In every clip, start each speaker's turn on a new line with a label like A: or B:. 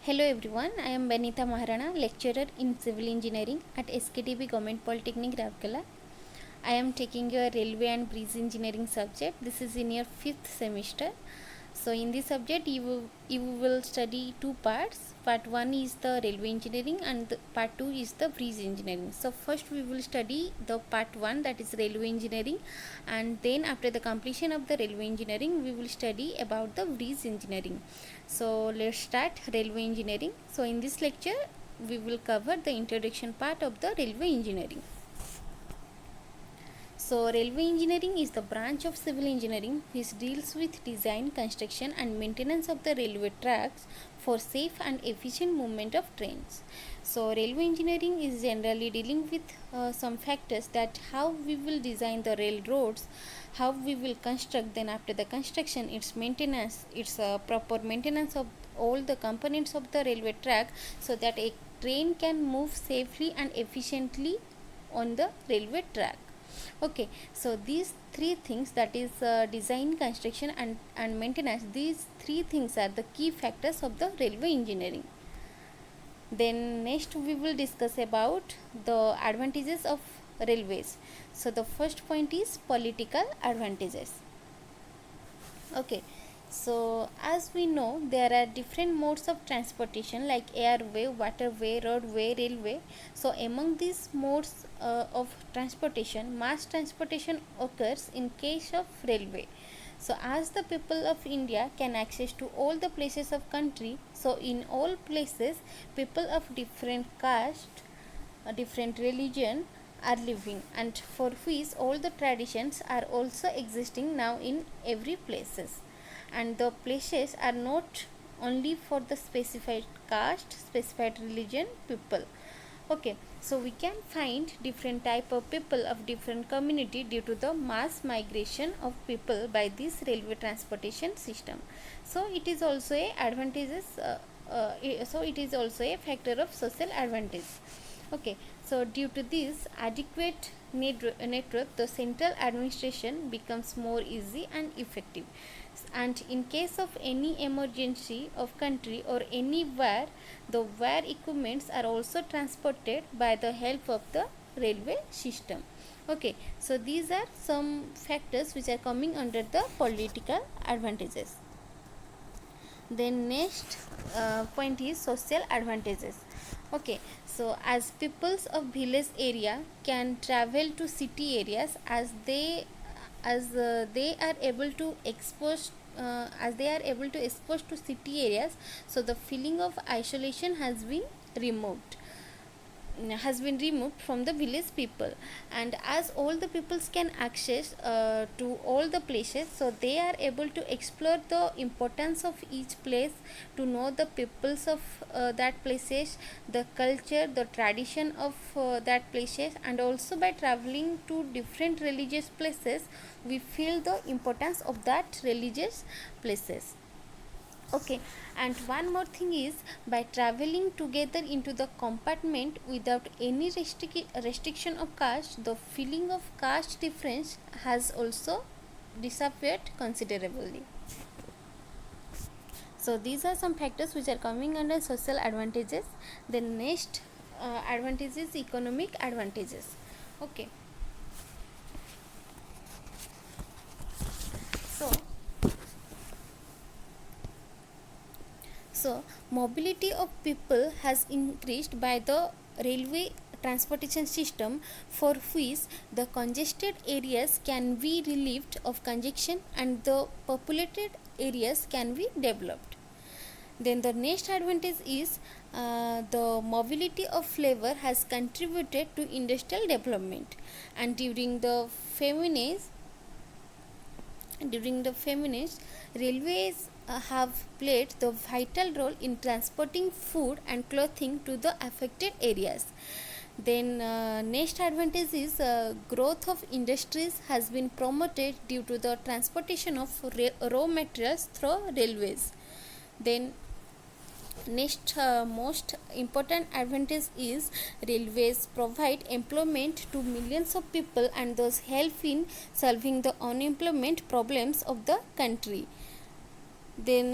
A: Hello everyone, I am Benita Maharana, lecturer in Civil Engineering at SKTB Government Polytechnic, Rourkela. I am taking your Railway and Bridge Engineering subject. This is in your 5th semester. So in this subject you will study two parts. Part 1 is the Railway Engineering and part 2 is the Bridge Engineering. So first we will study the part 1, that is Railway Engineering, and then after the completion of the Railway Engineering we will study about the Bridge Engineering. So let's start Railway Engineering. So in this lecture we will cover the introduction part of the Railway Engineering. So railway engineering is the branch of civil engineering which deals with design, construction and maintenance of the railway tracks for safe and efficient movement of trains. So railway engineering is generally dealing with some factors, that how we will design the railroads, how we will construct, then after the construction its maintenance, its proper maintenance of all the components of the railway track so that a train can move safely and efficiently on the railway track. Okay, so these three things, that is design, construction and maintenance, these three things are the key factors of the railway engineering. Then next we will discuss about the advantages of railways. So the first point is political advantages. Okay, so as we know, there are different modes of transportation like airway, waterway, roadway, railway. So among these modes of transportation, mass transportation occurs in case of railway. So as the people of India can access to all the places of country, so in all places people of different caste, different religion are living, and for which all the traditions are also existing now in every places, and the places are not only for the specified caste, specified religion people. Okay, so we can find different type of people of different community due to the mass migration of people by this railway transportation system. So it is also a advantages, so it is also a factor of social advantage. Okay, so due to this adequate network, the central administration becomes more easy and effective, and in case of any emergency of country or anywhere, the wire equipments are also transported by the help of the railway system. Okay, so these are some factors which are coming under the political advantages. Then next point is social advantages. Okay, so as peoples of village area can travel to city areas, as they are able to expose to city areas, so the feeling of isolation has been removed from the village people, and as all the peoples can access to all the places, so they are able to explore the importance of each place, to know the peoples of that places, the culture, the tradition of that places, and also by traveling to different religious places we feel the importance of that religious places. Okay, and one more thing is, by traveling together into the compartment without any restriction of caste, the feeling of caste difference has also disappeared considerably. So these are some factors which are coming under social advantages. The next advantage is economic advantages. Okay, so mobility of people has increased by the railway transportation system, for which the congested areas can be relieved of congestion and the populated areas can be developed. Then the next advantage is the mobility of labor has contributed to industrial development, and during the feminist, railways have played the vital role in transporting food and clothing to the affected areas. Then next advantage is growth of industries has been promoted due to the transportation of raw materials through railways. Then next most important advantage is railways provide employment to millions of people and thus help in solving the unemployment problems of the country. Then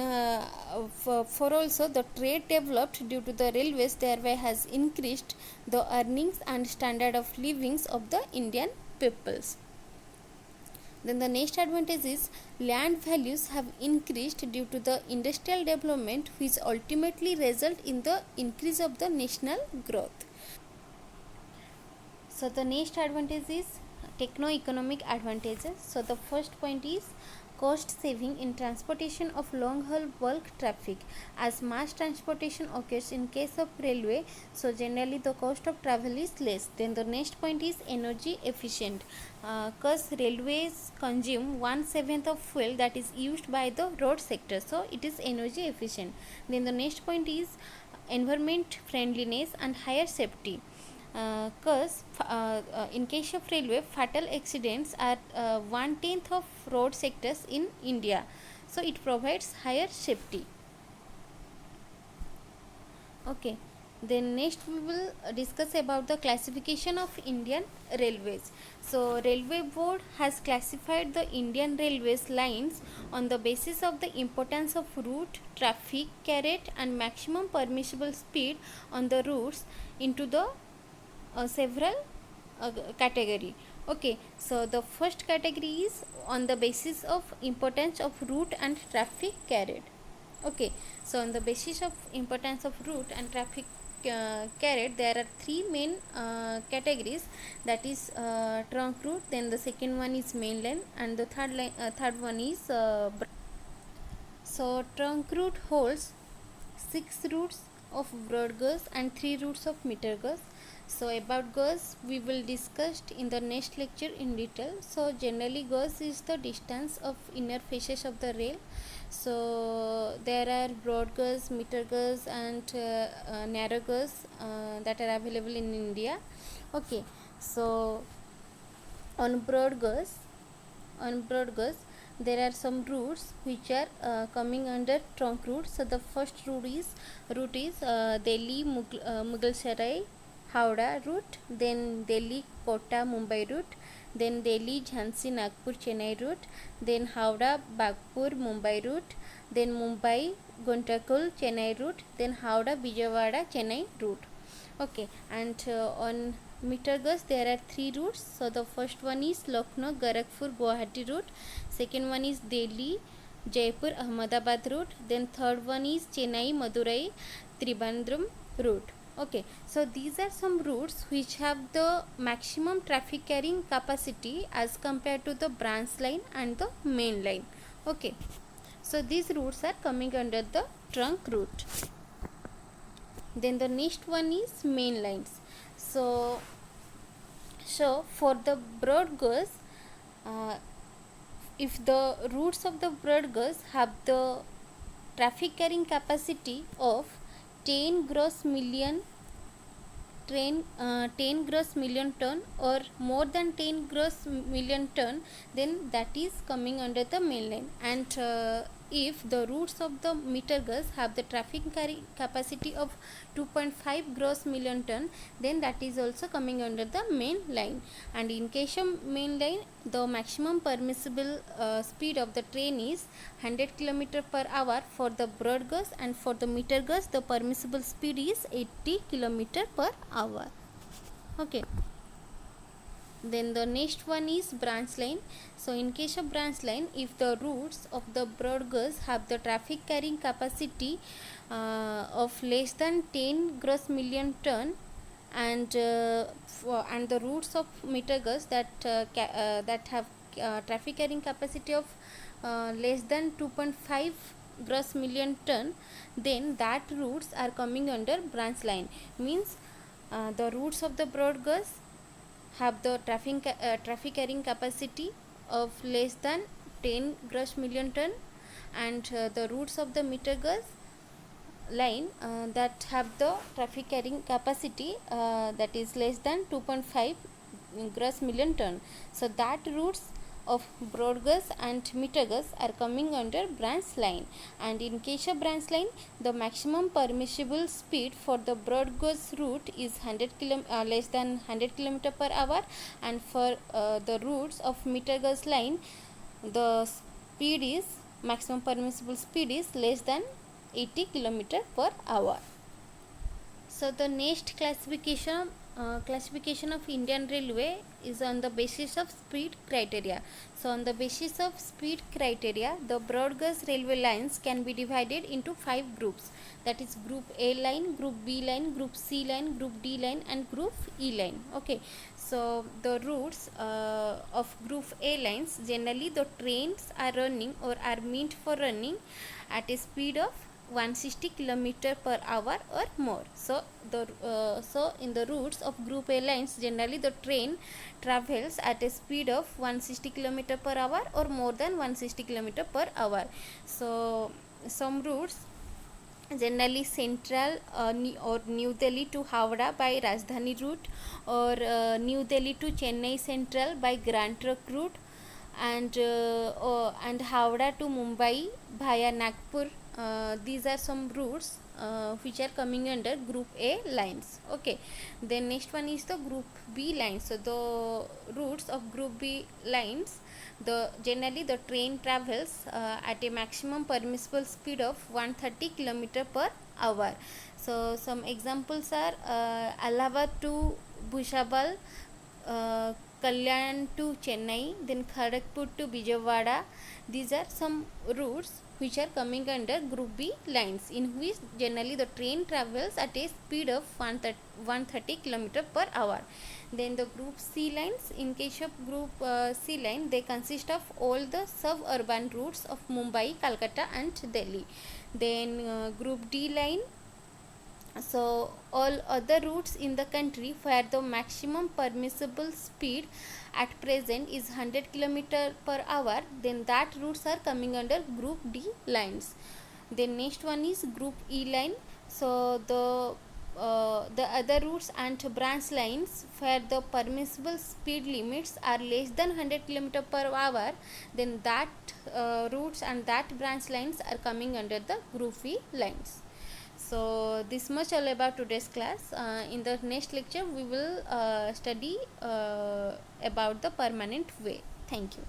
A: for also the trade developed due to the railways, thereby has increased the earnings and standard of livings of the Indian peoples. Then the next advantage is land values have increased due to the industrial development, which ultimately result in the increase of the national growth. So the next advantage is techno-economic advantages. So the first point is cost saving in transportation of long haul bulk traffic, as mass transportation occurs in case of railway, so generally the cost of travel is less. Then the next point is energy efficient, because railways consume 1/7 of fuel that is used by the road sector, so it is energy efficient. Then the next point is environment friendliness and higher safety, because in case of railway, fatal accidents are 1/10 of road sectors in India, so it provides higher safety. Okay, then next we will discuss about the classification of Indian railways. So railway board has classified the Indian railways lines on the basis of the importance of route, traffic carried and maximum permissible speed on the routes into the several category. Okay, so the first category is on the basis of importance of route and traffic carried. Okay, so on the basis of importance of route and traffic carried, there are three main categories, that is trunk route, then the second one is main line, and the third one is so trunk route holds 6 routes of broad gauge and 3 routes of meter gauge. So about gauge we will discuss in the next lecture in detail. So generally gauge is the distance of inner faces of the rail. So there are broad gauge, meter gauge and narrow gauge that are available in India. Okay, so on broad gauge there are some routes which are coming under trunk route. So the first route is Delhi Mughal Sarai Howrah route, then Delhi Kota Mumbai route, then Delhi Jhansi Nagpur Chennai route, then Howrah Bagpur Mumbai route, then Mumbai Guntakul Chennai route, then Howrah Vijayawada Chennai route. Okay, and on meter gauge there are 3 routes. So the first one is Lucknow Gorakhpur Guwahati route, second one is Delhi Jaipur Ahmedabad route, then third one is Chennai Madurai Trivandrum route. Okay, so these are some routes which have the maximum traffic carrying capacity as compared to the branch line and the main line. Okay, so these routes are coming under the trunk route. Then the next one is main lines. So for the broad gauge, if the routes of the broad gauge have the traffic carrying capacity of 10 gross million 10 gross million ton or more than 10 gross million ton, then that is coming under the main line. And if the routes of the meter gauge have the traffic carrying capacity of 2.5 gross million ton, then that is also coming under the main line. And in case of main line, the maximum permissible speed of the train is 100 km per hour for the broad gauge, and for the meter gauge the permissible speed is 80 km per hour. Okay, then the next one is branch line. So in case of branch line, if the routes of the broad gauge have the traffic carrying capacity of less than 10 gross million ton, and the routes of meter gauge that have traffic carrying capacity of less than 2.5 gross million ton, then that routes are coming under branch line. Means the routes of the broad gauge have the traffic carrying capacity of less than 10 gross million ton, and the routes of the meter gauge line that have the traffic carrying capacity that is less than 2.5 gross million ton. So that routes of broad gauge and meter gauge are coming under branch line. And in case of branch line, the maximum permissible speed for the broad gauge route is less than 100 km per hour, and for the routes of meter gauge line the speed is maximum permissible speed is less than 80 km per hour. So the next classification of Indian Railway is on the basis of speed criteria. So on the basis of speed criteria, the broad gauge railway lines can be divided into 5 groups, that is Group A line, Group B line, Group C line, Group D line and Group E line. Okay, so the routes of Group A lines, generally the trains are running or are meant for running at a speed of 160 km per hour or more. So in the routes of Group A lines, generally the train travels at a speed of 160 km per hour or more than 160 km per hour. So some routes, generally Central or New Delhi to Howrah by Rajdhani route, or New Delhi to Chennai Central by Grand Trunk route, and Howrah to Mumbai via Nagpur. These are some routes which are coming under Group A lines. Okay, then next one is the Group B lines. So the routes of Group B lines, generally the train travels at a maximum permissible speed of 130 km per hour. So some examples are Allahabad to Bhushabal, Kalyan to Chennai, then Kharagpur to Vijayawada. These are some routes which are coming under Group B lines, in which generally the train travels at a speed of 130 km per hour. Then the Group C lines, in case of Group C line, they consist of all the suburban routes of Mumbai, Calcutta and Delhi. Then Group D line, so all other routes in the country where the maximum permissible speed at present is 100 km per hour, then that routes are coming under Group D lines. Then next one is Group E line. So the other routes and branch lines where the permissible speed limits are less than 100 km per hour, then that routes and that branch lines are coming under the Group E lines. So this much all about today's class. In the next lecture we will study about the permanent way. Thank you.